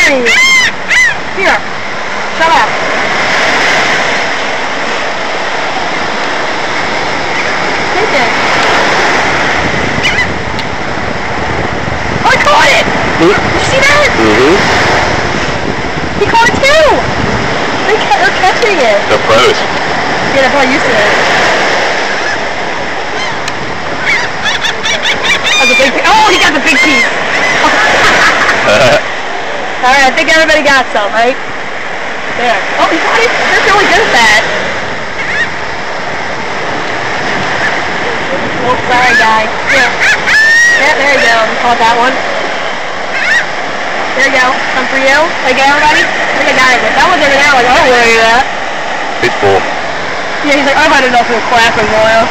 at you. Here. Shut up. Take it. Oh, I caught it! Did you see that? Mm-hmm. He caught it too! They're catching it. They're pros. Yeah, they're probably used to it. That's a big piece. Oh, he got the big piece! Alright, I think everybody got some, right? There. Oh, he got it! They're really good at that. Oh, sorry, guy. Here. Yeah, there you go. You caught that one. There you go. Some for you. Like everybody? I think I got it. That one's in and out. Like, I don't worry about that. He's full. Yeah, he's like, I've had enough of clapping, Royal.